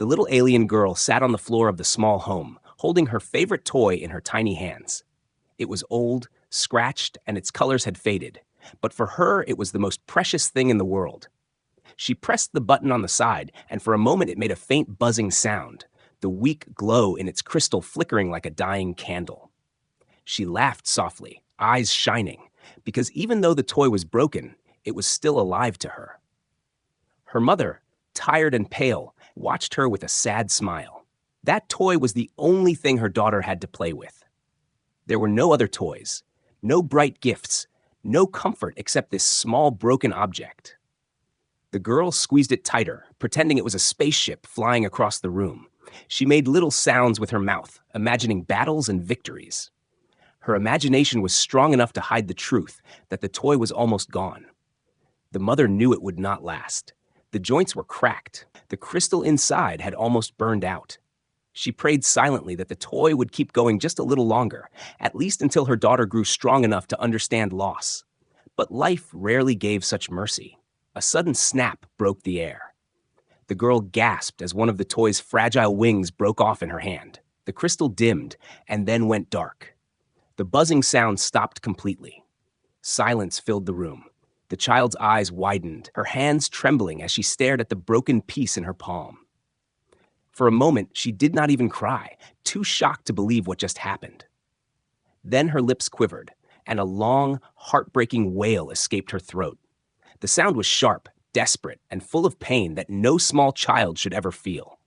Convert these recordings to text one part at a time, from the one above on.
The little alien girl sat on the floor of the small home, holding her favorite toy in her tiny hands. It was old, scratched, and its colors had faded, but for her it was the most precious thing in the world. She pressed the button on the side, and for a moment it made a faint buzzing sound, the weak glow in its crystal flickering like a dying candle. She laughed softly, eyes shining, because even though the toy was broken, it was still alive to her. Her mother, tired and pale, watched her with a sad smile. That toy was the only thing her daughter had to play with. There were no other toys, no bright gifts, no comfort except this small broken object. The girl squeezed it tighter, pretending it was a spaceship flying across the room. She made little sounds with her mouth, imagining battles and victories. Her imagination was strong enough to hide the truth that the toy was almost gone. The mother knew it would not last. The joints were cracked. The crystal inside had almost burned out. She prayed silently that the toy would keep going just a little longer, at least until her daughter grew strong enough to understand loss. But life rarely gave such mercy. A sudden snap broke the air. The girl gasped as one of the toy's fragile wings broke off in her hand. The crystal dimmed and then went dark. The buzzing sound stopped completely. Silence filled the room. The child's eyes widened, her hands trembling as she stared at the broken piece in her palm. For a moment, she did not even cry, too shocked to believe what just happened. Then her lips quivered, and a long, heartbreaking wail escaped her throat. The sound was sharp, desperate, and full of pain that no small child should ever feel.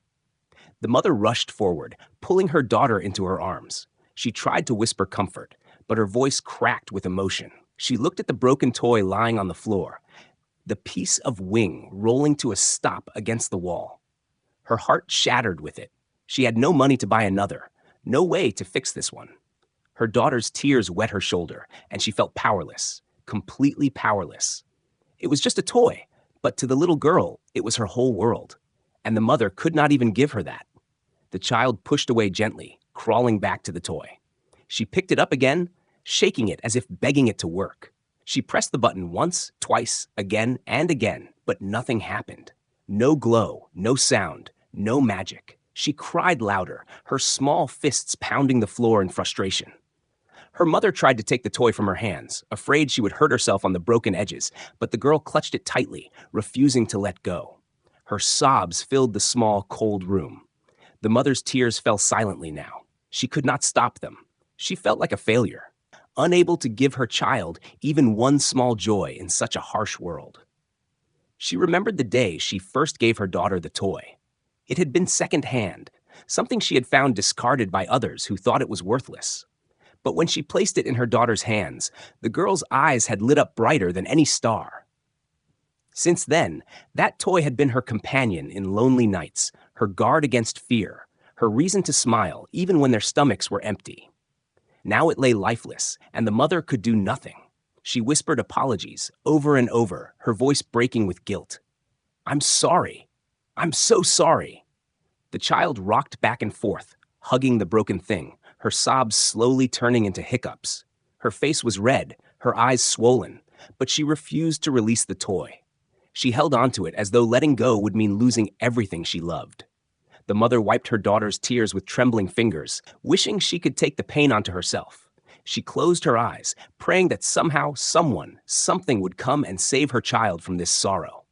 The mother rushed forward, pulling her daughter into her arms. She tried to whisper comfort, but her voice cracked with emotion. She looked at the broken toy lying on the floor, the piece of wing rolling to a stop against the wall. Her heart shattered with it. She had no money to buy another, no way to fix this one. Her daughter's tears wet her shoulder, and she felt powerless, completely powerless. It was just a toy, but to the little girl, it was her whole world, and the mother could not even give her that. The child pushed away gently, crawling back to the toy. She picked it up again, shaking it as if begging it to work. She pressed the button once, twice, again, and again, but nothing happened. No glow, no sound, no magic. She cried louder, her small fists pounding the floor in frustration. Her mother tried to take the toy from her hands, afraid she would hurt herself on the broken edges, but the girl clutched it tightly, refusing to let go. Her sobs filled the small, cold room. The mother's tears fell silently now. She could not stop them. She felt like a failure, unable to give her child even one small joy in such a harsh world. She remembered the day she first gave her daughter the toy. It had been secondhand, something she had found discarded by others who thought it was worthless. But when she placed it in her daughter's hands, the girl's eyes had lit up brighter than any star. Since then, that toy had been her companion in lonely nights, her guard against fear, her reason to smile even when their stomachs were empty. Now it lay lifeless, and the mother could do nothing. She whispered apologies over and over, her voice breaking with guilt. "I'm sorry. I'm so sorry." The child rocked back and forth, hugging the broken thing, her sobs slowly turning into hiccups. Her face was red, her eyes swollen, but she refused to release the toy. She held onto it as though letting go would mean losing everything she loved. The mother wiped her daughter's tears with trembling fingers, wishing she could take the pain onto herself. She closed her eyes, praying that somehow, something would come and save her child from this sorrow.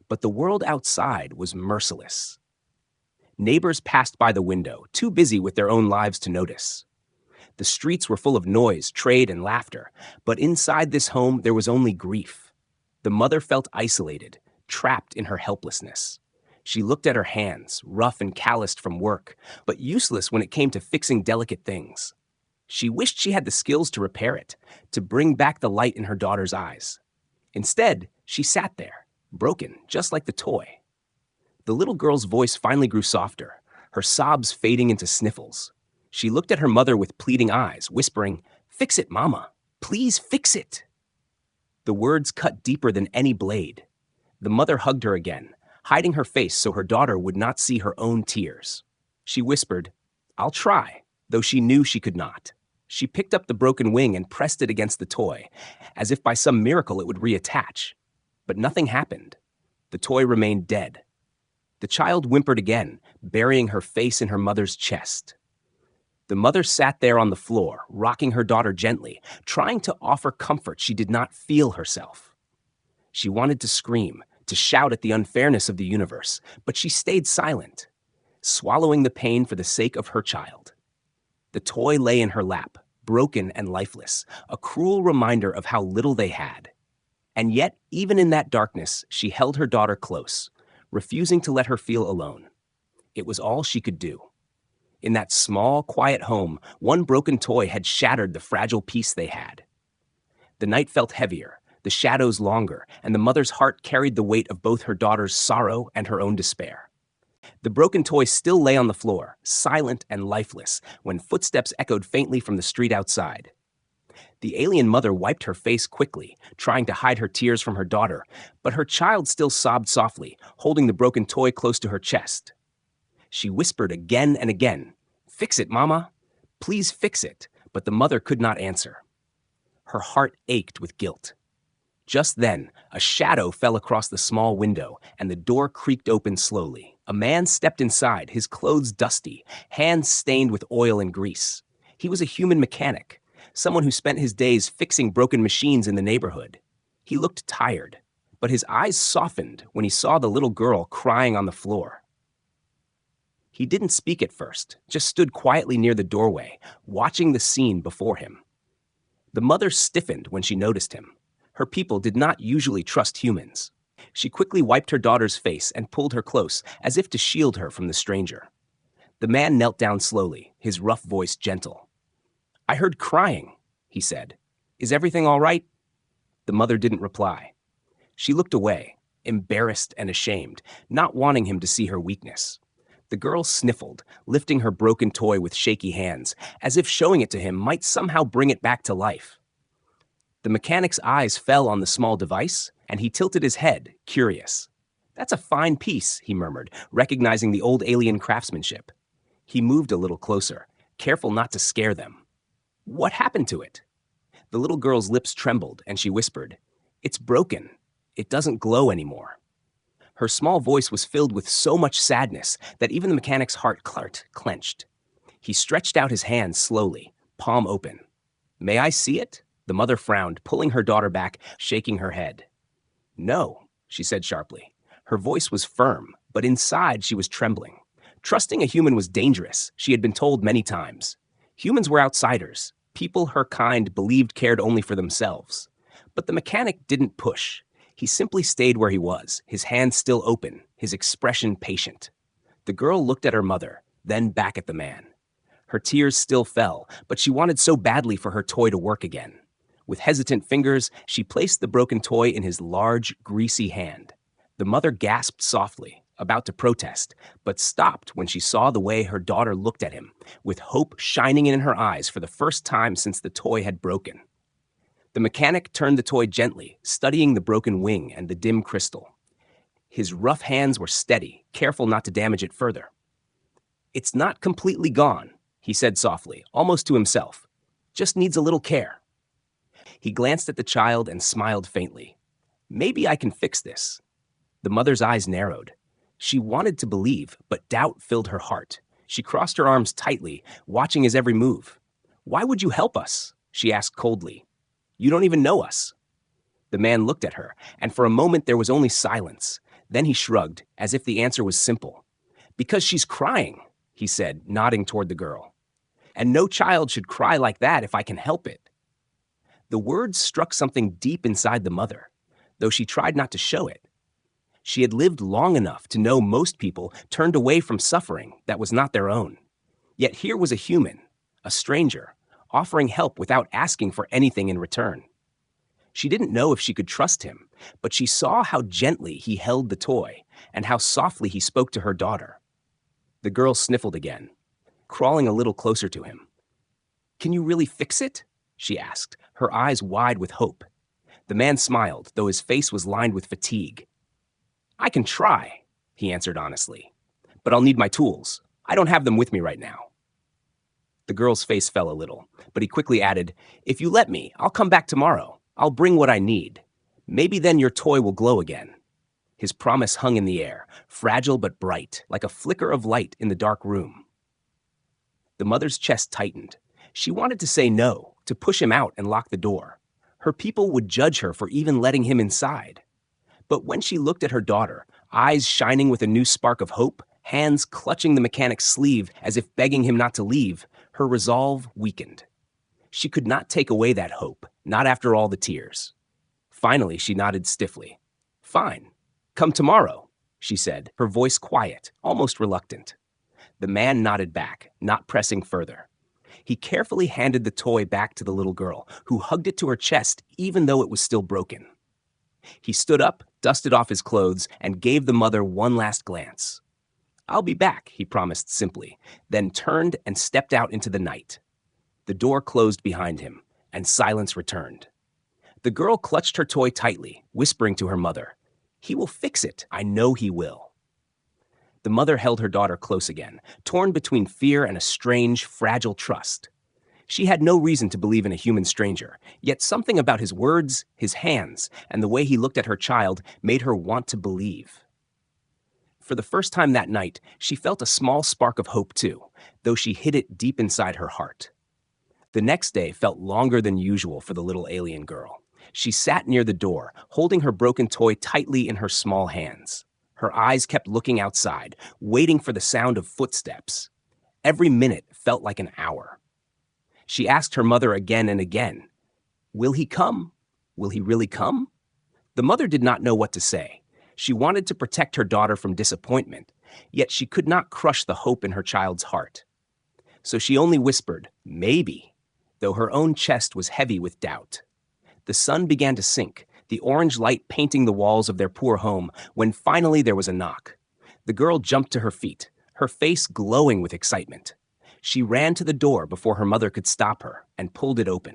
But the world outside was merciless. Neighbors passed by the window, too busy with their own lives to notice. The streets were full of noise, trade, and laughter, but inside this home there was only grief. The mother felt isolated, trapped in her helplessness. She looked at her hands, rough and calloused from work, but useless when it came to fixing delicate things. She wished she had the skills to repair it, to bring back the light in her daughter's eyes. Instead, she sat there, broken, just like the toy. The little girl's voice finally grew softer, her sobs fading into sniffles. She looked at her mother with pleading eyes, whispering, "Fix it, Mama. Please fix it." The words cut deeper than any blade. The mother hugged her again, hiding her face so her daughter would not see her own tears. She whispered, "I'll try," though she knew she could not. She picked up the broken wing and pressed it against the toy, as if by some miracle it would reattach. But nothing happened. The toy remained dead. The child whimpered again, burying her face in her mother's chest. The mother sat there on the floor, rocking her daughter gently, trying to offer comfort she did not feel herself. She wanted to scream, to shout at the unfairness of the universe, but she stayed silent, swallowing the pain for the sake of her child. The toy lay in her lap, broken and lifeless, a cruel reminder of how little they had. And yet, even in that darkness, she held her daughter close, refusing to let her feel alone. It was all she could do. In that small, quiet home, one broken toy had shattered the fragile peace they had. The night felt heavier, the shadows longer, and the mother's heart carried the weight of both her daughter's sorrow and her own despair. The broken toy still lay on the floor, silent and lifeless, when footsteps echoed faintly from the street outside. The alien mother wiped her face quickly, trying to hide her tears from her daughter, but her child still sobbed softly, holding the broken toy close to her chest. She whispered again and again, "Fix it, Mama. Please fix it," but the mother could not answer. Her heart ached with guilt. Just then, a shadow fell across the small window, and the door creaked open slowly. A man stepped inside, his clothes dusty, hands stained with oil and grease. He was a human mechanic, someone who spent his days fixing broken machines in the neighborhood. He looked tired, but his eyes softened when he saw the little girl crying on the floor. He didn't speak at first, just stood quietly near the doorway, watching the scene before him. The mother stiffened when she noticed him. Her people did not usually trust humans. She quickly wiped her daughter's face and pulled her close, as if to shield her from the stranger. The man knelt down slowly, his rough voice gentle. "I heard crying," he said. "Is everything all right?" The mother didn't reply. She looked away, embarrassed and ashamed, not wanting him to see her weakness. The girl sniffled, lifting her broken toy with shaky hands, as if showing it to him might somehow bring it back to life. The mechanic's eyes fell on the small device, and he tilted his head, curious. "That's a fine piece," he murmured, recognizing the old alien craftsmanship. He moved a little closer, careful not to scare them. "What happened to it?" The little girl's lips trembled, and she whispered, "It's broken. It doesn't glow anymore." Her small voice was filled with so much sadness that even the mechanic's heart clenched. He stretched out his hand slowly, palm open. "May I see it?" The mother frowned, pulling her daughter back, shaking her head. "No," she said sharply. Her voice was firm, but inside she was trembling. Trusting a human was dangerous, she had been told many times. Humans were outsiders, people her kind believed cared only for themselves. But the mechanic didn't push. He simply stayed where he was, his hand still open, his expression patient. The girl looked at her mother, then back at the man. Her tears still fell, but she wanted so badly for her toy to work again. With hesitant fingers, she placed the broken toy in his large, greasy hand. The mother gasped softly, about to protest, but stopped when she saw the way her daughter looked at him, with hope shining in her eyes for the first time since the toy had broken. The mechanic turned the toy gently, studying the broken wing and the dim crystal. His rough hands were steady, careful not to damage it further. "It's not completely gone," he said softly, almost to himself. "Just needs a little care." He glanced at the child and smiled faintly. "Maybe I can fix this." The mother's eyes narrowed. She wanted to believe, but doubt filled her heart. She crossed her arms tightly, watching his every move. "Why would you help us?" she asked coldly. "You don't even know us." The man looked at her, and for a moment there was only silence. Then he shrugged, as if the answer was simple. "Because she's crying," he said, nodding toward the girl. "And no child should cry like that if I can help it." The words struck something deep inside the mother, though she tried not to show it. She had lived long enough to know most people turned away from suffering that was not their own. Yet here was a human, a stranger, offering help without asking for anything in return. She didn't know if she could trust him, but she saw how gently he held the toy and how softly he spoke to her daughter. The girl sniffled again, crawling a little closer to him. "Can you really fix it?" she asked, her eyes wide with hope. The man smiled, though his face was lined with fatigue. "I can try," he answered honestly, "but I'll need my tools. I don't have them with me right now." The girl's face fell a little, but he quickly added, "If you let me, I'll come back tomorrow. I'll bring what I need. Maybe then your toy will glow again." His promise hung in the air, fragile but bright, like a flicker of light in the dark room. The mother's chest tightened. She wanted to say no, to push him out and lock the door. Her people would judge her for even letting him inside. But when she looked at her daughter, eyes shining with a new spark of hope, hands clutching the mechanic's sleeve as if begging him not to leave, her resolve weakened. She could not take away that hope, not after all the tears. Finally, she nodded stiffly. "Fine. Come tomorrow," she said, her voice quiet, almost reluctant. The man nodded back, not pressing further. He carefully handed the toy back to the little girl, who hugged it to her chest even though it was still broken. He stood up, dusted off his clothes, and gave the mother one last glance. "I'll be back," he promised simply, then turned and stepped out into the night. The door closed behind him, and silence returned. The girl clutched her toy tightly, whispering to her mother, "He will fix it. I know he will." The mother held her daughter close again, torn between fear and a strange, fragile trust. She had no reason to believe in a human stranger, yet something about his words, his hands, and the way he looked at her child made her want to believe. For the first time that night, she felt a small spark of hope too, though she hid it deep inside her heart. The next day felt longer than usual for the little alien girl. She sat near the door, holding her broken toy tightly in her small hands. Her eyes kept looking outside, waiting for the sound of footsteps. Every minute felt like an hour. She asked her mother again and again, "Will he come? Will he really come?" The mother did not know what to say. She wanted to protect her daughter from disappointment, yet she could not crush the hope in her child's heart. So she only whispered, "Maybe," though her own chest was heavy with doubt. The sun began to sink, the orange light painting the walls of their poor home, when finally there was a knock. The girl jumped to her feet, her face glowing with excitement. She ran to the door before her mother could stop her and pulled it open.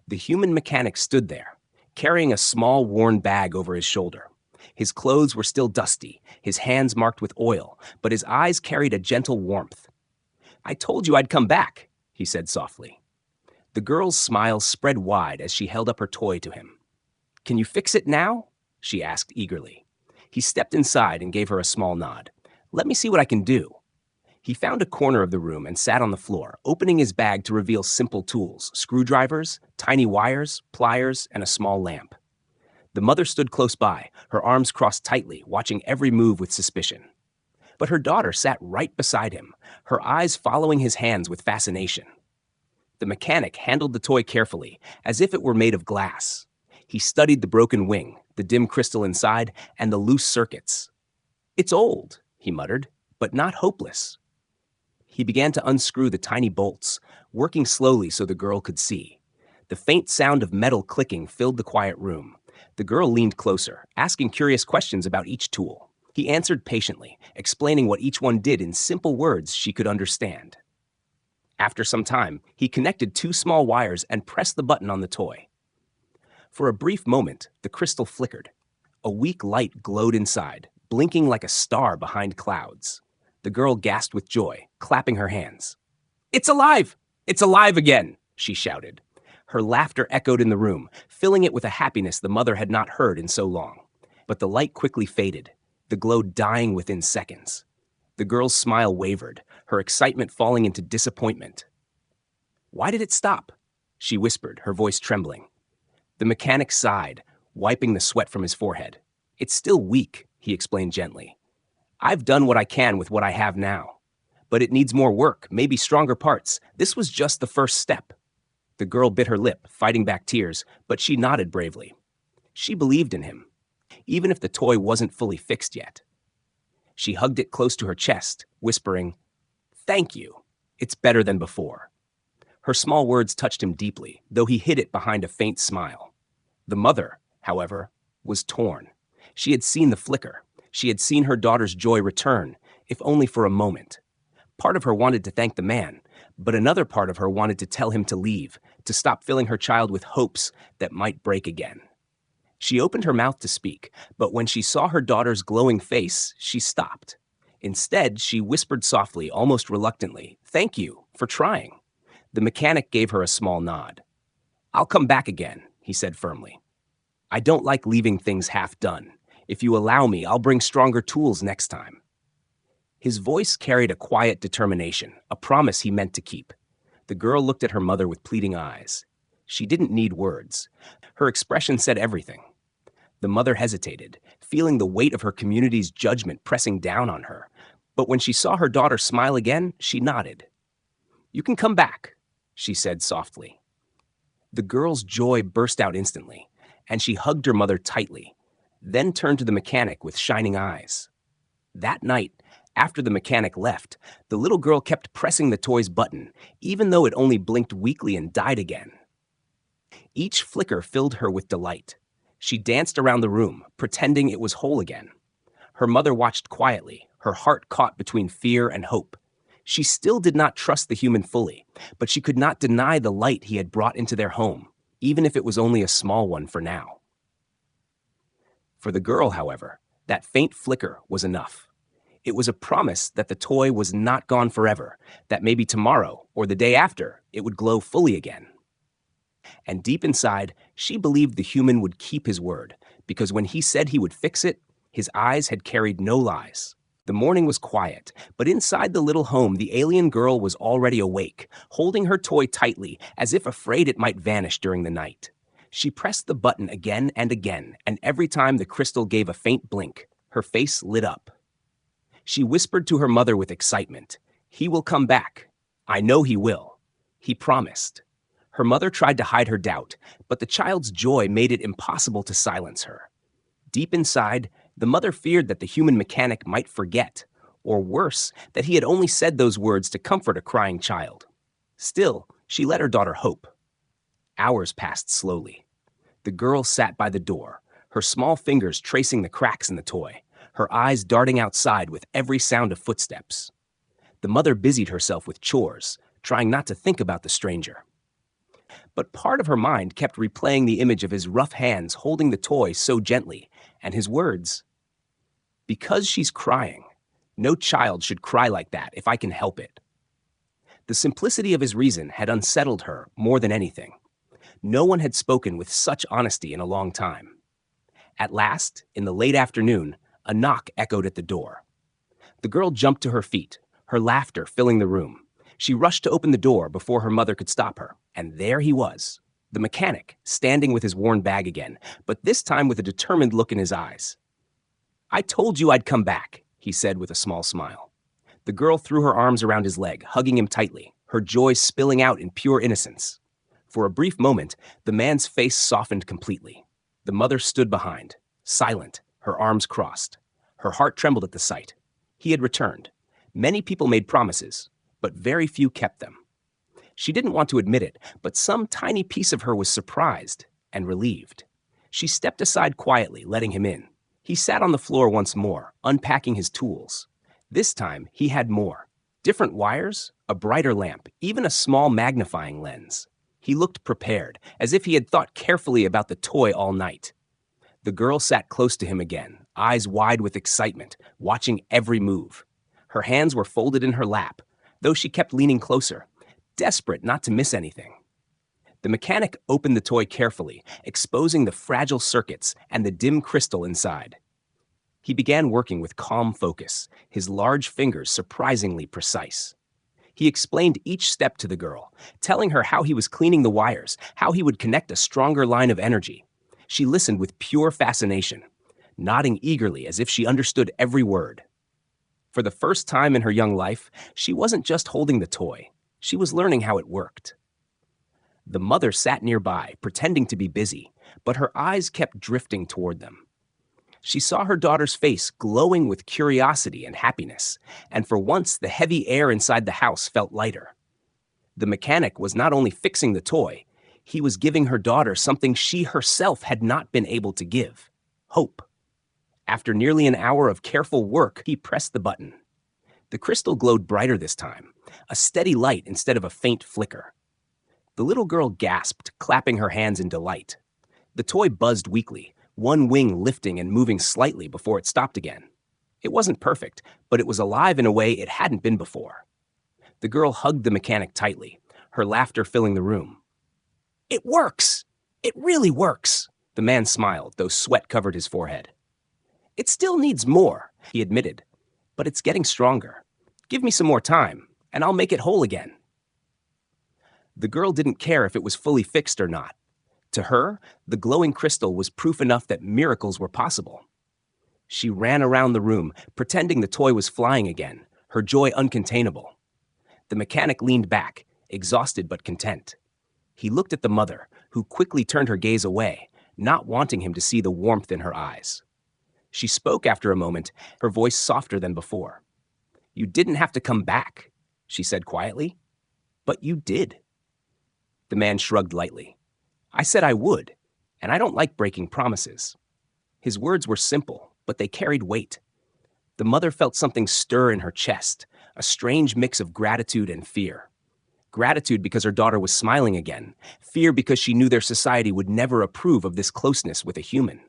The human mechanic stood there, carrying a small worn bag over his shoulder. His clothes were still dusty, his hands marked with oil, but his eyes carried a gentle warmth. "I told you I'd come back," he said softly. The girl's smile spread wide as she held up her toy to him. "Can you fix it now?" she asked eagerly. He stepped inside and gave her a small nod. "Let me see what I can do." He found a corner of the room and sat on the floor, opening his bag to reveal simple tools, screwdrivers, tiny wires, pliers, and a small lamp. The mother stood close by, her arms crossed tightly, watching every move with suspicion. But her daughter sat right beside him, her eyes following his hands with fascination. The mechanic handled the toy carefully, as if it were made of glass. He studied the broken wing, the dim crystal inside, and the loose circuits. "It's old," he muttered, "but not hopeless." He began to unscrew the tiny bolts, working slowly so the girl could see. The faint sound of metal clicking filled the quiet room. The girl leaned closer, asking curious questions about each tool. He answered patiently, explaining what each one did in simple words she could understand. After some time, he connected two small wires and pressed the button on the toy. For a brief moment, the crystal flickered. A weak light glowed inside, blinking like a star behind clouds. The girl gasped with joy, clapping her hands. "It's alive! It's alive again!" she shouted. Her laughter echoed in the room, filling it with a happiness the mother had not heard in so long. But the light quickly faded, the glow dying within seconds. The girl's smile wavered, her excitement falling into disappointment. "Why did it stop?" she whispered, her voice trembling. The mechanic sighed, wiping the sweat from his forehead. "It's still weak," he explained gently. "I've done what I can with what I have now. But it needs more work, maybe stronger parts. This was just the first step." The girl bit her lip, fighting back tears, but she nodded bravely. She believed in him, even if the toy wasn't fully fixed yet. She hugged it close to her chest, whispering, "Thank you. It's better than before." Her small words touched him deeply, though he hid it behind a faint smile. The mother, however, was torn. She had seen the flicker. She had seen her daughter's joy return, if only for a moment. Part of her wanted to thank the man, but another part of her wanted to tell him to leave, to stop filling her child with hopes that might break again. She opened her mouth to speak, but when she saw her daughter's glowing face, she stopped. Instead, she whispered softly, almost reluctantly, "Thank you for trying." The mechanic gave her a small nod. "I'll come back again," he said firmly. "I don't like leaving things half done. If you allow me, I'll bring stronger tools next time. His voice carried a quiet determination, a promise he meant to keep. The girl looked at her mother with pleading eyes. She didn't need words. Her expression said everything. The mother hesitated, feeling the weight of her community's judgment pressing down on her. But when she saw her daughter smile again, she nodded. "You can come back," she said softly. The girl's joy burst out instantly, and she hugged her mother tightly, then turned to the mechanic with shining eyes. That night, after the mechanic left, the little girl kept pressing the toy's button, even though it only blinked weakly and died again. Each flicker filled her with delight. She danced around the room, pretending it was whole again. Her mother watched quietly, her heart caught between fear and hope. She still did not trust the human fully, but she could not deny the light he had brought into their home, even if it was only a small one for now. For the girl, however, that faint flicker was enough. It was a promise that the toy was not gone forever, that maybe tomorrow or the day after it would glow fully again. And deep inside, she believed the human would keep his word, because when he said he would fix it, his eyes had carried no lies. The morning was quiet, but inside the little home, the alien girl was already awake, holding her toy tightly, as if afraid it might vanish during the night. She pressed the button again and again, and every time the crystal gave a faint blink, her face lit up. She whispered to her mother with excitement, "He will come back. I know he will." He promised. Her mother tried to hide her doubt, but the child's joy made it impossible to silence her. Deep inside, the mother feared that the human mechanic might forget, or worse, that he had only said those words to comfort a crying child. Still, she let her daughter hope. Hours passed slowly. The girl sat by the door, her small fingers tracing the cracks in the toy, her eyes darting outside with every sound of footsteps. The mother busied herself with chores, trying not to think about the stranger. But part of her mind kept replaying the image of his rough hands holding the toy so gently, and his words, "Because she's crying. No child should cry like that if I can help it." The simplicity of his reason had unsettled her more than anything. No one had spoken with such honesty in a long time. At last, in the late afternoon, a knock echoed at the door. The girl jumped to her feet, her laughter filling the room. She rushed to open the door before her mother could stop her, and there he was, the mechanic, standing with his worn bag again, but this time with a determined look in his eyes. "I told you I'd come back," he said with a small smile. The girl threw her arms around his leg, hugging him tightly, her joy spilling out in pure innocence. For a brief moment, the man's face softened completely. The mother stood behind, silent, her arms crossed. Her heart trembled at the sight. He had returned. Many people made promises, but very few kept them. She didn't want to admit it, but some tiny piece of her was surprised and relieved. She stepped aside quietly, letting him in. He sat on the floor once more, unpacking his tools. This time, he had more. Different wires, a brighter lamp, even a small magnifying lens. He looked prepared, as if he had thought carefully about the toy all night. The girl sat close to him again, eyes wide with excitement, watching every move. Her hands were folded in her lap, though she kept leaning closer, desperate not to miss anything. The mechanic opened the toy carefully, exposing the fragile circuits and the dim crystal inside. He began working with calm focus, his large fingers surprisingly precise. He explained each step to the girl, telling her how he was cleaning the wires, how he would connect a stronger line of energy. She listened with pure fascination, nodding eagerly as if she understood every word. For the first time in her young life, she wasn't just holding the toy. She was learning how it worked. The mother sat nearby, pretending to be busy, but her eyes kept drifting toward them. She saw her daughter's face glowing with curiosity and happiness, and for once the heavy air inside the house felt lighter. The mechanic was not only fixing the toy, he was giving her daughter something she herself had not been able to give: hope. After nearly an hour of careful work, he pressed the button. The crystal glowed brighter this time, a steady light instead of a faint flicker. The little girl gasped, clapping her hands in delight. The toy buzzed weakly, one wing lifting and moving slightly before it stopped again. It wasn't perfect, but it was alive in a way it hadn't been before. The girl hugged the mechanic tightly, her laughter filling the room. "It works! It really works!" The man smiled, though sweat covered his forehead. It still needs more, he admitted, but it's getting stronger. Give me some more time, and I'll make it whole again. The girl didn't care if it was fully fixed or not. To her, the glowing crystal was proof enough that miracles were possible. She ran around the room, pretending the toy was flying again, her joy uncontainable. The mechanic leaned back, exhausted but content. He looked at the mother, who quickly turned her gaze away, not wanting him to see the warmth in her eyes. She spoke after a moment, her voice softer than before. "You didn't have to come back," she said quietly. "But you did." The man shrugged lightly. "I said I would, and I don't like breaking promises." His words were simple, but they carried weight. The mother felt something stir in her chest, a strange mix of gratitude and fear. Gratitude because her daughter was smiling again, fear because she knew their society would never approve of this closeness with a human.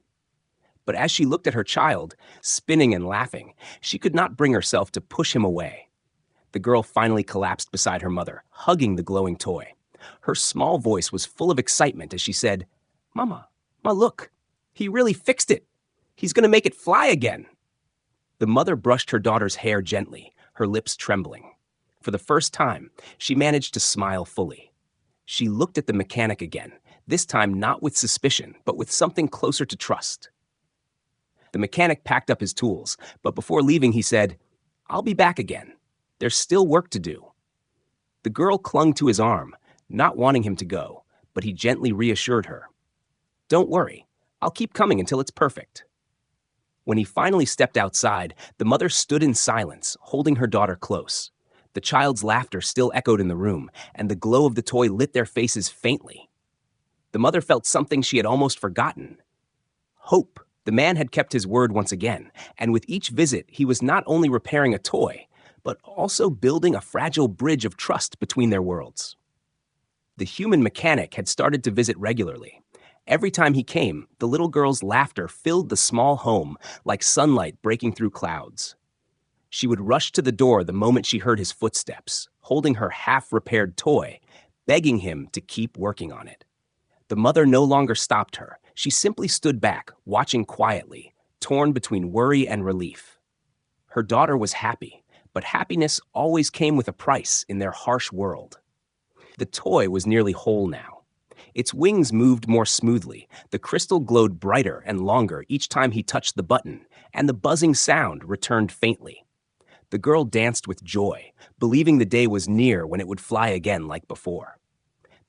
But as she looked at her child, spinning and laughing, she could not bring herself to push him away. The girl finally collapsed beside her mother, hugging the glowing toy. Her small voice was full of excitement as she said, "Mama, look, he really fixed it. He's going to make it fly again." The mother brushed her daughter's hair gently, her lips trembling. For the first time, she managed to smile fully. She looked at the mechanic again, this time not with suspicion, but with something closer to trust. The mechanic packed up his tools, but before leaving he said, "I'll be back again. There's still work to do." The girl clung to his arm, not wanting him to go, but he gently reassured her. "Don't worry, I'll keep coming until it's perfect." When he finally stepped outside, the mother stood in silence, holding her daughter close. The child's laughter still echoed in the room, and the glow of the toy lit their faces faintly. The mother felt something she had almost forgotten. Hope. The man had kept his word once again, and with each visit, he was not only repairing a toy, but also building a fragile bridge of trust between their worlds. The human mechanic had started to visit regularly. Every time he came, the little girl's laughter filled the small home like sunlight breaking through clouds. She would rush to the door the moment she heard his footsteps, holding her half-repaired toy, begging him to keep working on it. The mother no longer stopped her. She simply stood back, watching quietly, torn between worry and relief. Her daughter was happy, but happiness always came with a price in their harsh world. The toy was nearly whole now. Its wings moved more smoothly, the crystal glowed brighter and longer each time he touched the button, and the buzzing sound returned faintly. The girl danced with joy, believing the day was near when it would fly again like before.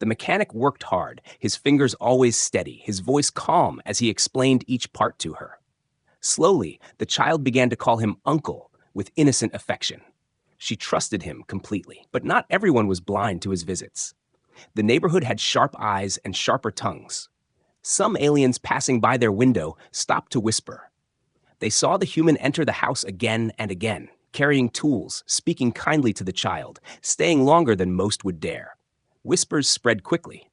The mechanic worked hard, his fingers always steady, his voice calm as he explained each part to her. Slowly, the child began to call him uncle with innocent affection. She trusted him completely, but not everyone was blind to his visits. The neighborhood had sharp eyes and sharper tongues. Some aliens passing by their window stopped to whisper. They saw the human enter the house again and again, carrying tools, speaking kindly to the child, staying longer than most would dare. Whispers spread quickly.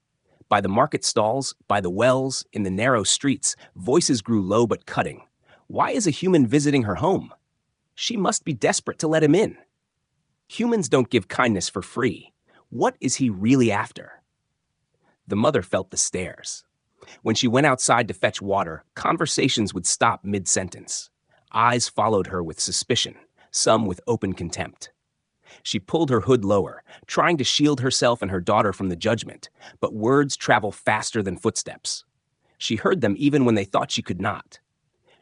By the market stalls, by the wells, in the narrow streets, voices grew low but cutting. Why is a human visiting her home? She must be desperate to let him in. Humans don't give kindness for free. What is he really after? The mother felt the stares. When she went outside to fetch water, conversations would stop mid-sentence. Eyes followed her with suspicion, some with open contempt. She pulled her hood lower, trying to shield herself and her daughter from the judgment, but words travel faster than footsteps. She heard them even when they thought she could not.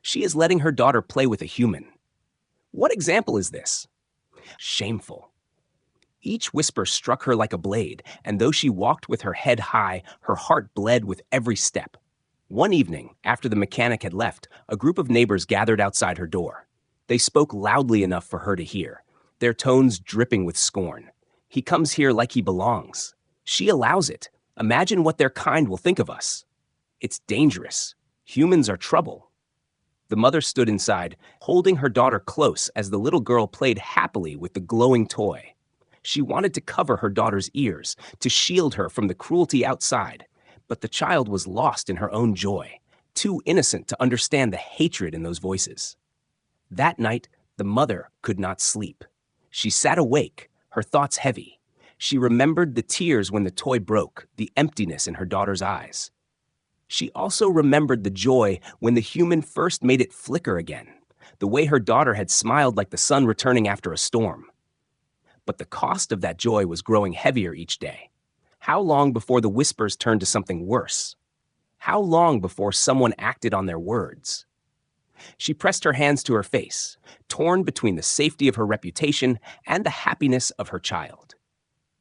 She is letting her daughter play with a human. What example is this? Shameful. Each whisper struck her like a blade, and though she walked with her head high, her heart bled with every step. One evening, after the mechanic had left, a group of neighbors gathered outside her door. They spoke loudly enough for her to hear, their tones dripping with scorn. "He comes here like he belongs. She allows it. Imagine what their kind will think of us. It's dangerous. Humans are trouble." The mother stood inside, holding her daughter close as the little girl played happily with the glowing toy. She wanted to cover her daughter's ears, to shield her from the cruelty outside, but the child was lost in her own joy, too innocent to understand the hatred in those voices. That night, the mother could not sleep. She sat awake, her thoughts heavy. She remembered the tears when the toy broke, the emptiness in her daughter's eyes. She also remembered the joy when the human first made it flicker again, the way her daughter had smiled like the sun returning after a storm. But the cost of that joy was growing heavier each day. How long before the whispers turned to something worse? How long before someone acted on their words? She pressed her hands to her face, torn between the safety of her reputation and the happiness of her child.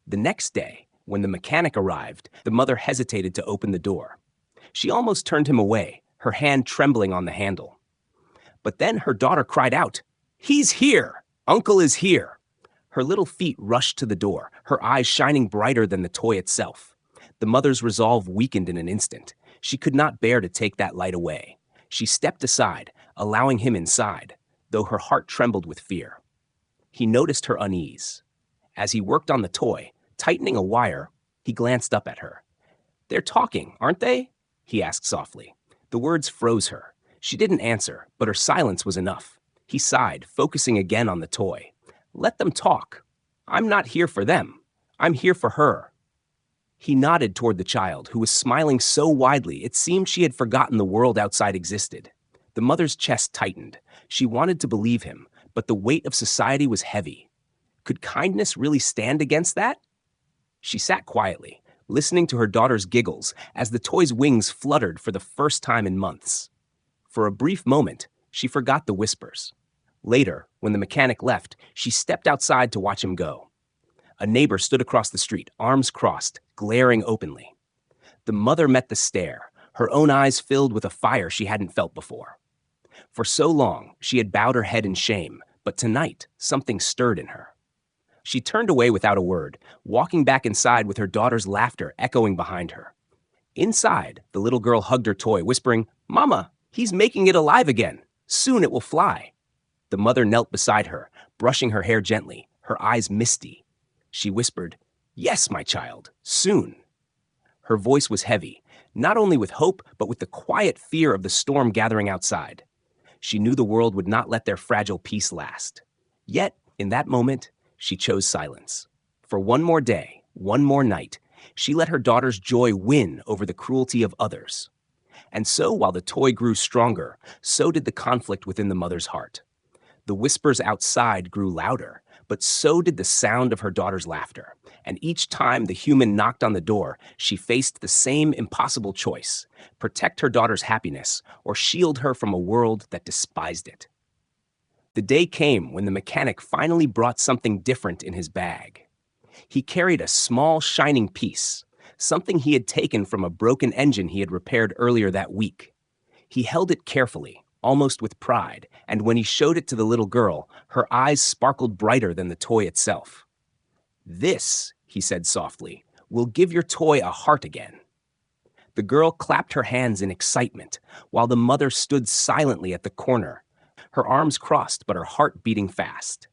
The next day, when the mechanic arrived, the mother hesitated to open the door. She almost turned him away, her hand trembling on the handle. But then her daughter cried out, "He's here! Uncle is here!" Her little feet rushed to the door, her eyes shining brighter than the toy itself. The mother's resolve weakened in an instant. She could not bear to take that light away. She stepped aside, allowing him inside, though her heart trembled with fear. He noticed her unease. As he worked on the toy, tightening a wire, he glanced up at her. "They're talking, aren't they?" he asked softly. The words froze her. She didn't answer, but her silence was enough. He sighed, focusing again on the toy. "Let them talk. I'm not here for them. I'm here for her." He nodded toward the child, who was smiling so widely it seemed she had forgotten the world outside existed. The mother's chest tightened. She wanted to believe him, but the weight of society was heavy. Could kindness really stand against that? She sat quietly, listening to her daughter's giggles as the toy's wings fluttered for the first time in months. For a brief moment, she forgot the whispers. Later, when the mechanic left, she stepped outside to watch him go. A neighbor stood across the street, arms crossed, glaring openly. The mother met the stare, her own eyes filled with a fire she hadn't felt before. For so long, she had bowed her head in shame, but tonight, something stirred in her. She turned away without a word, walking back inside with her daughter's laughter echoing behind her. Inside, the little girl hugged her toy, whispering, "Mama, he's making it alive again. Soon it will fly." The mother knelt beside her, brushing her hair gently, her eyes misty. She whispered, "Yes, my child, soon." Her voice was heavy, not only with hope, but with the quiet fear of the storm gathering outside. She knew the world would not let their fragile peace last. Yet, in that moment, she chose silence. For one more day, one more night, she let her daughter's joy win over the cruelty of others. And so, while the toy grew stronger, so did the conflict within the mother's heart. The whispers outside grew louder, but so did the sound of her daughter's laughter. And each time the human knocked on the door, she faced the same impossible choice: protect her daughter's happiness or shield her from a world that despised it. The day came when the mechanic finally brought something different in his bag. He carried a small, shining piece, something he had taken from a broken engine he had repaired earlier that week. He held it carefully, almost with pride, and when he showed it to the little girl, her eyes sparkled brighter than the toy itself. "This," he said softly, "will give your toy a heart again." The girl clapped her hands in excitement, while the mother stood silently at the corner, her arms crossed but her heart beating fast.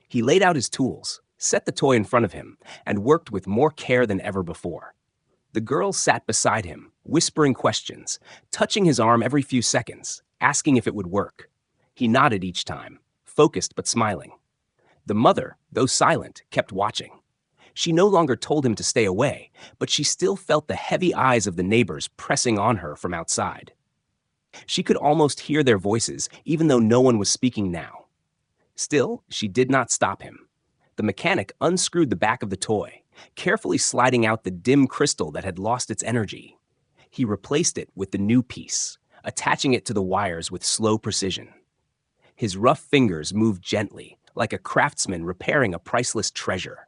He laid out his tools, set the toy in front of him, and worked with more care than ever before. The girl sat beside him, whispering questions, touching his arm every few seconds, asking if it would work. He nodded each time, focused but smiling. The mother, though silent, kept watching. She no longer told him to stay away, but she still felt the heavy eyes of the neighbors pressing on her from outside. She could almost hear their voices, even though no one was speaking now. Still, she did not stop him. The mechanic unscrewed the back of the toy, carefully sliding out the dim crystal that had lost its energy. He replaced it with the new piece, attaching it to the wires with slow precision. His rough fingers moved gently, like a craftsman repairing a priceless treasure.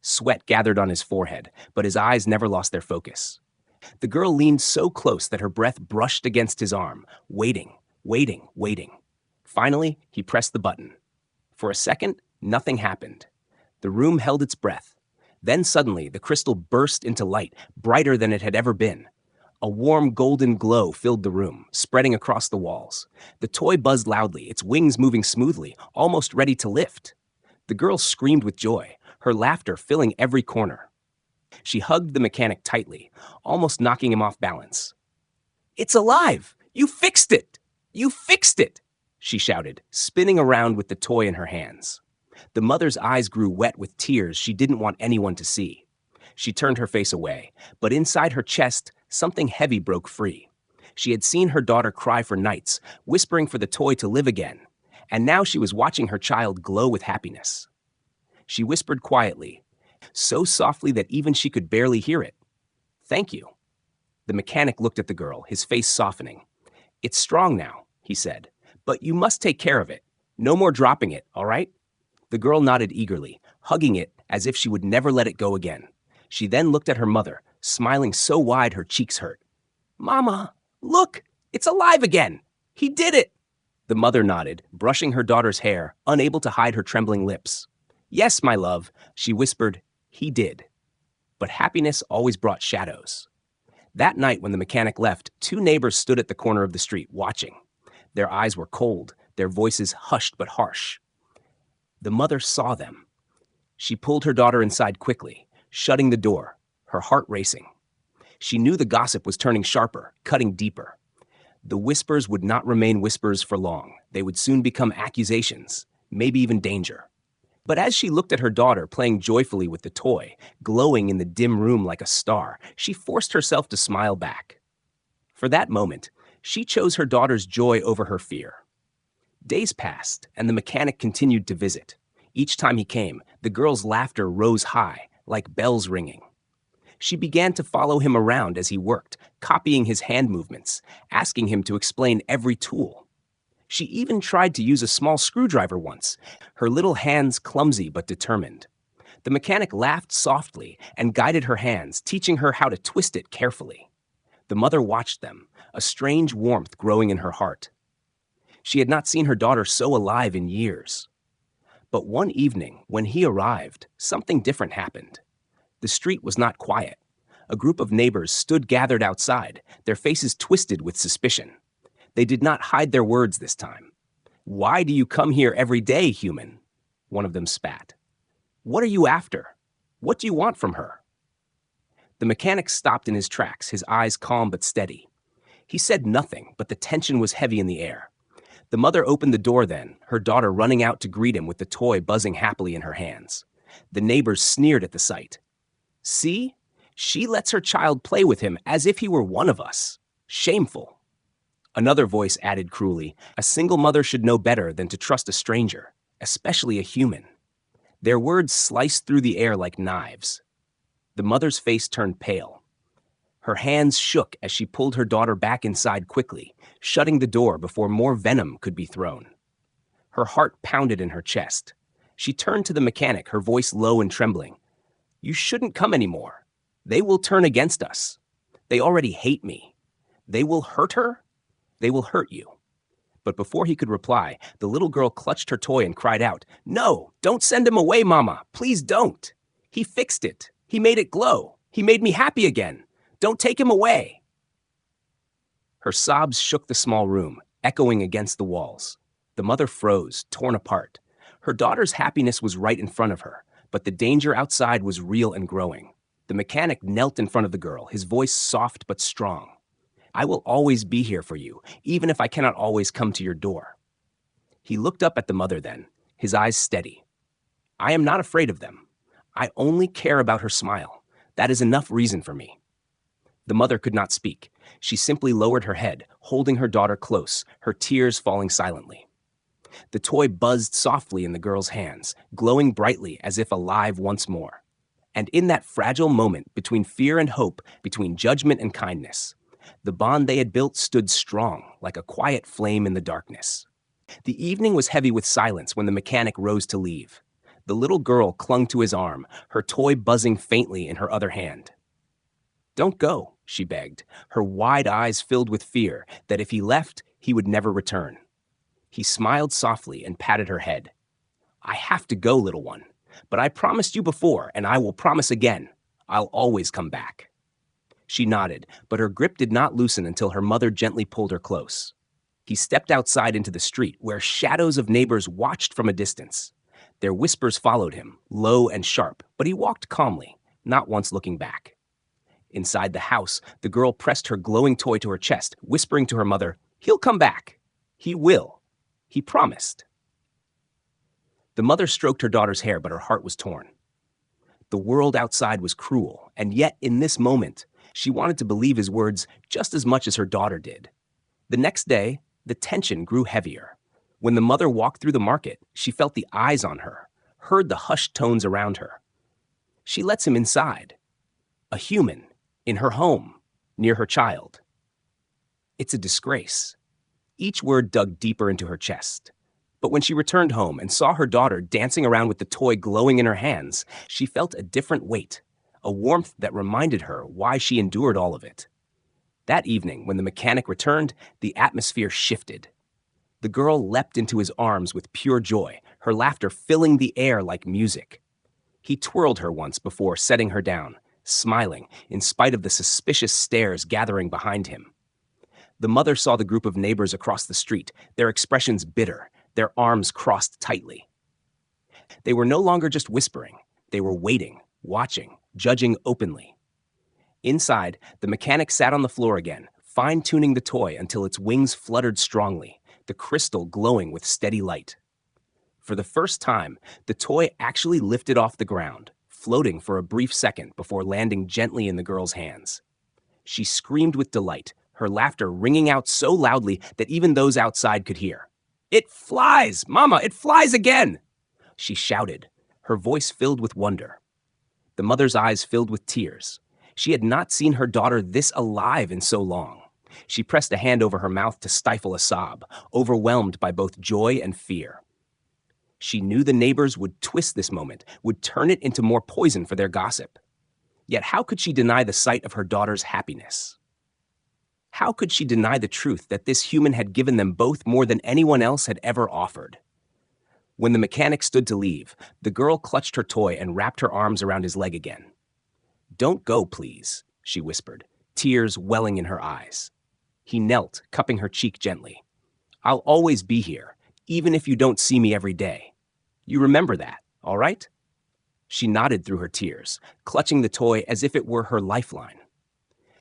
Sweat gathered on his forehead, but his eyes never lost their focus. The girl leaned so close that her breath brushed against his arm, waiting, waiting, waiting. Finally, he pressed the button. For a second, nothing happened. The room held its breath. Then suddenly, the crystal burst into light, brighter than it had ever been. A warm golden glow filled the room, spreading across the walls. The toy buzzed loudly, its wings moving smoothly, almost ready to lift. The girl screamed with joy, her laughter filling every corner. She hugged the mechanic tightly, almost knocking him off balance. "It's alive! You fixed it! You fixed it!" she shouted, spinning around with the toy in her hands. The mother's eyes grew wet with tears she didn't want anyone to see. She turned her face away, but inside her chest, something heavy broke free. She had seen her daughter cry for nights, whispering for the toy to live again, and now she was watching her child glow with happiness. She whispered quietly, so softly that even she could barely hear it. "Thank you." The mechanic looked at the girl, his face softening. "It's strong now," he said, "but you must take care of it. No more dropping it, all right?" The girl nodded eagerly, hugging it as if she would never let it go again. She then looked at her mother, smiling so wide her cheeks hurt. "Mama, look, it's alive again. He did it." The mother nodded, brushing her daughter's hair, unable to hide her trembling lips. "Yes, my love," she whispered, "he did." But happiness always brought shadows. That night when the mechanic left, two neighbors stood at the corner of the street, watching. Their eyes were cold, their voices hushed but harsh. The mother saw them. She pulled her daughter inside quickly, shutting the door, her heart racing. She knew the gossip was turning sharper, cutting deeper. The whispers would not remain whispers for long. They would soon become accusations, maybe even danger. But as she looked at her daughter playing joyfully with the toy, glowing in the dim room like a star, she forced herself to smile back. For that moment, she chose her daughter's joy over her fear. Days passed, and the mechanic continued to visit. Each time he came, the girl's laughter rose high, like bells ringing. She began to follow him around as he worked, copying his hand movements, asking him to explain every tool. She even tried to use a small screwdriver once, her little hands clumsy but determined. The mechanic laughed softly and guided her hands, teaching her how to twist it carefully. The mother watched them, a strange warmth growing in her heart. She had not seen her daughter so alive in years. But one evening, when he arrived, something different happened. The street was not quiet. A group of neighbors stood gathered outside, their faces twisted with suspicion. They did not hide their words this time. "Why do you come here every day, human?" one of them spat. "What are you after? What do you want from her?" The mechanic stopped in his tracks, his eyes calm but steady. He said nothing, but the tension was heavy in the air. The mother opened the door then, her daughter running out to greet him with the toy buzzing happily in her hands. The neighbors sneered at the sight. "See? She lets her child play with him as if he were one of us. Shameful." Another voice added cruelly, "A single mother should know better than to trust a stranger, especially a human." Their words sliced through the air like knives. The mother's face turned pale. Her hands shook as she pulled her daughter back inside quickly, shutting the door before more venom could be thrown. Her heart pounded in her chest. She turned to the mechanic, her voice low and trembling. "You shouldn't come anymore. They will turn against us. They already hate me. They will hurt her. They will hurt you." But before he could reply, the little girl clutched her toy and cried out, "No, don't send him away, Mama. Please don't. He fixed it. He made it glow. He made me happy again. Don't take him away." Her sobs shook the small room, echoing against the walls. The mother froze, torn apart. Her daughter's happiness was right in front of her, but the danger outside was real and growing. The mechanic knelt in front of the girl, his voice soft but strong. "I will always be here for you, even if I cannot always come to your door." He looked up at the mother then, his eyes steady. "I am not afraid of them. I only care about her smile. That is enough reason for me." The mother could not speak. She simply lowered her head, holding her daughter close, her tears falling silently. The toy buzzed softly in the girl's hands, glowing brightly as if alive once more. And in that fragile moment between fear and hope, between judgment and kindness, the bond they had built stood strong, like a quiet flame in the darkness. The evening was heavy with silence when the mechanic rose to leave. The little girl clung to his arm, her toy buzzing faintly in her other hand. "Don't go," she begged, her wide eyes filled with fear that if he left, he would never return. He smiled softly and patted her head. "I have to go, little one, but I promised you before, and I will promise again. I'll always come back." She nodded, but her grip did not loosen until her mother gently pulled her close. He stepped outside into the street, where shadows of neighbors watched from a distance. Their whispers followed him, low and sharp, but he walked calmly, not once looking back. Inside the house, the girl pressed her glowing toy to her chest, whispering to her mother, "He'll come back. He will. He promised." The mother stroked her daughter's hair, but her heart was torn. The world outside was cruel, and yet in this moment, She wanted to believe his words just as much as her daughter did. The next day, the tension grew heavier. When the mother walked through the market, she felt the eyes on her, heard the hushed tones around her. She lets him inside. A human, in her home, near her child. It's a disgrace. Each word dug deeper into her chest. But when she returned home and saw her daughter dancing around with the toy glowing in her hands, she felt a different weight, a warmth that reminded her why she endured all of it. That evening, when the mechanic returned, the atmosphere shifted. The girl leapt into his arms with pure joy, her laughter filling the air like music. He twirled her once before setting her down, smiling in spite of the suspicious stares gathering behind him. The mother saw the group of neighbors across the street, their expressions bitter, their arms crossed tightly. They were no longer just whispering. They were waiting, watching, judging openly. Inside, the mechanic sat on the floor again, fine-tuning the toy until its wings fluttered strongly, the crystal glowing with steady light. For the first time, the toy actually lifted off the ground, floating for a brief second before landing gently in the girl's hands. She screamed with delight, her laughter ringing out so loudly that even those outside could hear. "It flies! Mama, it flies again!" she shouted, her voice filled with wonder. The mother's eyes filled with tears. She had not seen her daughter this alive in so long. She pressed a hand over her mouth to stifle a sob, overwhelmed by both joy and fear. She knew the neighbors would twist this moment, would turn it into more poison for their gossip. Yet how could she deny the sight of her daughter's happiness? How could she deny the truth that this human had given them both more than anyone else had ever offered? When the mechanic stood to leave, the girl clutched her toy and wrapped her arms around his leg again. "Don't go, please," she whispered, tears welling in her eyes. He knelt, cupping her cheek gently. "I'll always be here, even if you don't see me every day. You remember that, all right?" She nodded through her tears, clutching the toy as if it were her lifeline.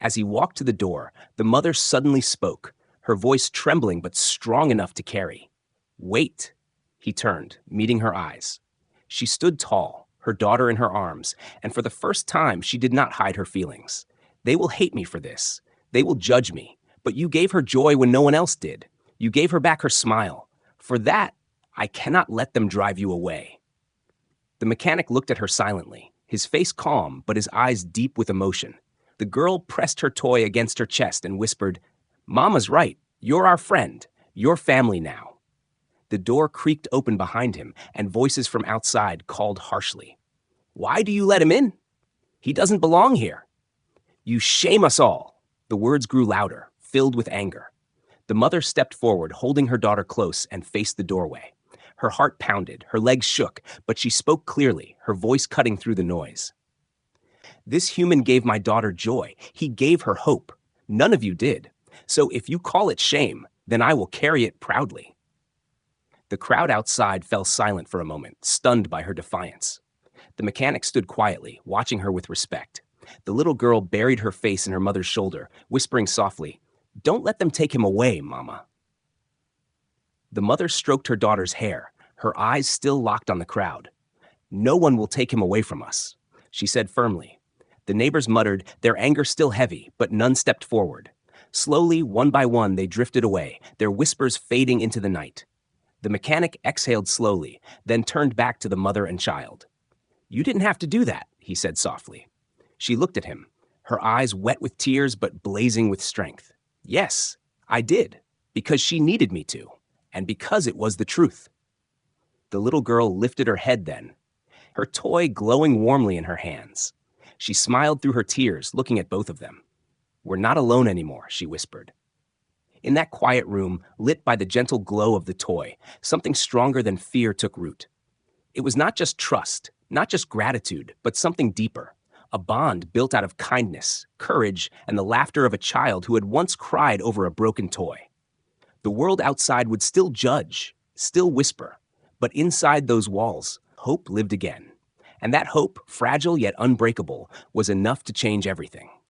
As he walked to the door, the mother suddenly spoke, her voice trembling but strong enough to carry. "Wait." He turned, meeting her eyes. She stood tall, her daughter in her arms, and for the first time she did not hide her feelings. "They will hate me for this. They will judge me. But you gave her joy when no one else did. You gave her back her smile. For that, I cannot let them drive you away." The mechanic looked at her silently, his face calm but his eyes deep with emotion. The girl pressed her toy against her chest and whispered, "Mama's right. You're our friend. You're family now." The door creaked open behind him, and voices from outside called harshly. "Why do you let him in? He doesn't belong here." "You shame us all." The words grew louder, filled with anger. The mother stepped forward, holding her daughter close, and faced the doorway. Her heart pounded, her legs shook, but she spoke clearly, her voice cutting through the noise. "This human gave my daughter joy. He gave her hope. None of you did. So if you call it shame, then I will carry it proudly." The crowd outside fell silent for a moment, stunned by her defiance. The mechanic stood quietly, watching her with respect. The little girl buried her face in her mother's shoulder, whispering softly, "Don't let them take him away, Mama." The mother stroked her daughter's hair, her eyes still locked on the crowd. "No one will take him away from us," she said firmly. The neighbors muttered, their anger still heavy, but none stepped forward. Slowly, one by one, they drifted away, their whispers fading into the night. The mechanic exhaled slowly, then turned back to the mother and child. "You didn't have to do that," he said softly. She looked at him, her eyes wet with tears but blazing with strength. "Yes, I did, because she needed me to, and because it was the truth." The little girl lifted her head then, her toy glowing warmly in her hands. She smiled through her tears, looking at both of them. "We're not alone anymore," she whispered. In that quiet room, lit by the gentle glow of the toy, something stronger than fear took root. It was not just trust, not just gratitude, but something deeper. A bond built out of kindness, courage, and the laughter of a child who had once cried over a broken toy. The world outside would still judge, still whisper, but inside those walls, hope lived again. And that hope, fragile yet unbreakable, was enough to change everything.